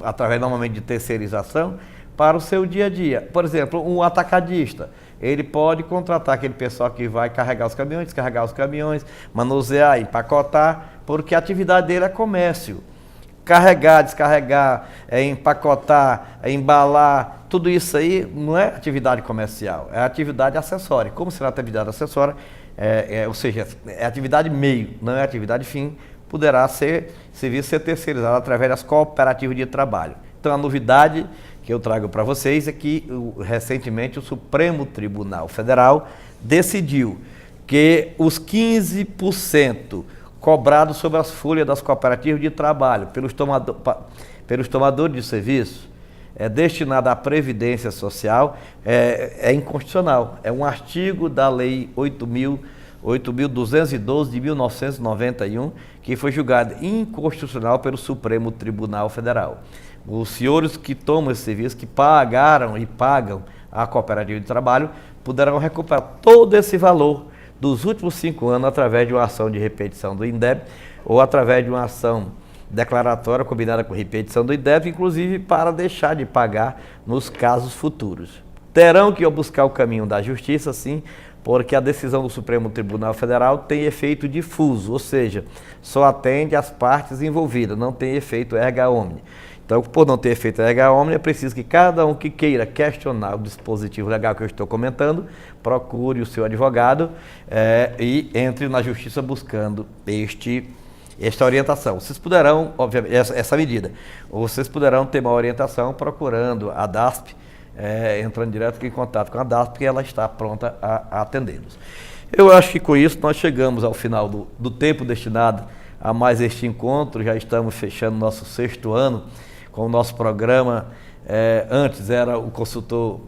através normalmente de terceirização para o seu dia a dia. Por exemplo, um atacadista, ele pode contratar aquele pessoal que vai carregar os caminhões, descarregar os caminhões, manusear, empacotar, porque a atividade dele é comércio. Carregar, descarregar, empacotar, embalar, tudo isso aí não é atividade comercial, é atividade acessória. Como será atividade acessória, ou seja, é atividade meio, não é atividade fim, poderá ser terceirizado através das cooperativas de trabalho. Então a novidade que eu trago para vocês é que recentemente o Supremo Tribunal Federal decidiu que os 15% cobrados sobre as folhas das cooperativas de trabalho pelos tomadores de serviço destinado à Previdência Social é inconstitucional. É um artigo da Lei 8.212 de 1991, que foi julgado inconstitucional pelo Supremo Tribunal Federal. Os senhores que tomam esse serviço, que pagaram e pagam a cooperativa de trabalho, poderão recuperar todo esse valor dos últimos 5 anos através de uma ação de repetição do INDEB ou através de uma ação declaratória combinada com repetição do INDEB, inclusive para deixar de pagar nos casos futuros. Terão que buscar o caminho da justiça, sim, porque a decisão do Supremo Tribunal Federal tem efeito difuso, ou seja, só atende às partes envolvidas, não tem efeito erga omnes. Então, por não ter efeito erga omnes, é preciso que cada um que queira questionar o dispositivo legal que eu estou comentando, procure o seu advogado e entre na justiça buscando esta orientação. Vocês poderão, obviamente, essa medida, ou vocês poderão ter uma orientação procurando a DASP, entrando direto em contato com a DASP, porque ela está pronta a atendê-los. Eu acho que com isso nós chegamos ao final do tempo destinado a mais este encontro. Já estamos fechando nosso 6º ano com o nosso programa. Antes era o consultor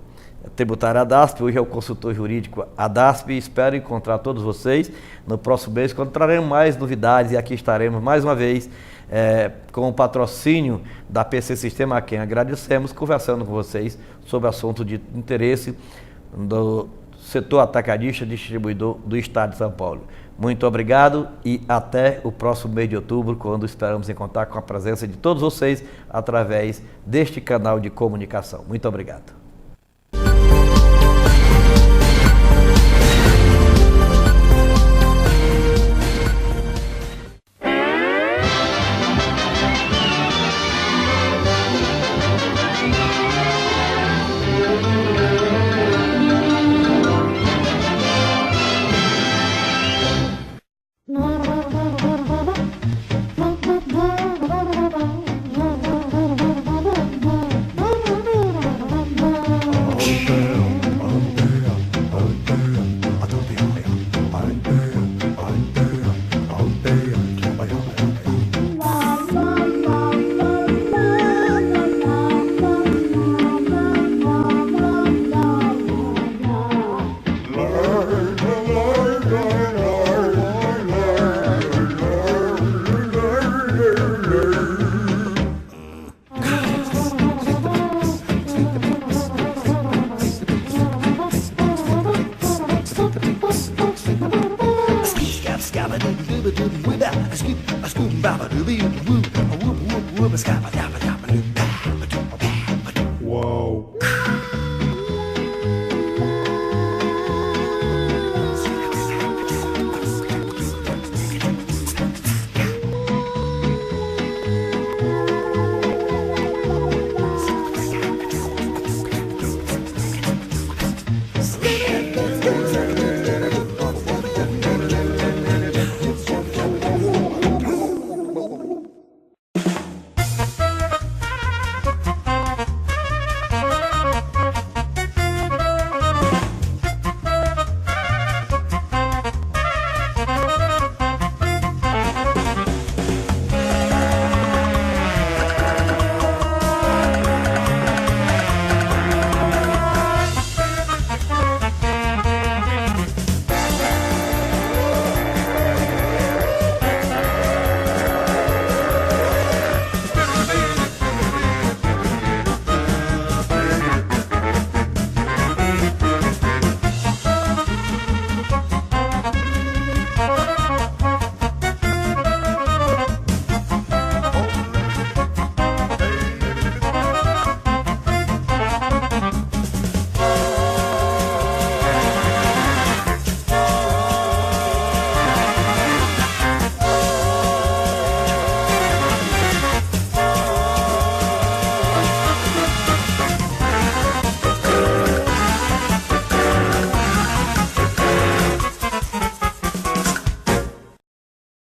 tributário ADASP, hoje é o consultor jurídico ADASP. Espero encontrar todos vocês no próximo mês, quando traremos mais novidades, e aqui estaremos mais uma vez com o patrocínio da PC Sistema, a quem agradecemos, conversando com vocês sobre assunto de interesse do setor atacadista distribuidor do Estado de São Paulo. Muito obrigado e até o próximo mês de outubro, quando esperamos contar com a presença de todos vocês através deste canal de comunicação. Muito obrigado. Scabba-doo-doo-woo-ba, a scoop, a scoop, babba-doo-doo-woo, a whoop, whoop, whoop, a scabba-dabba-dabba.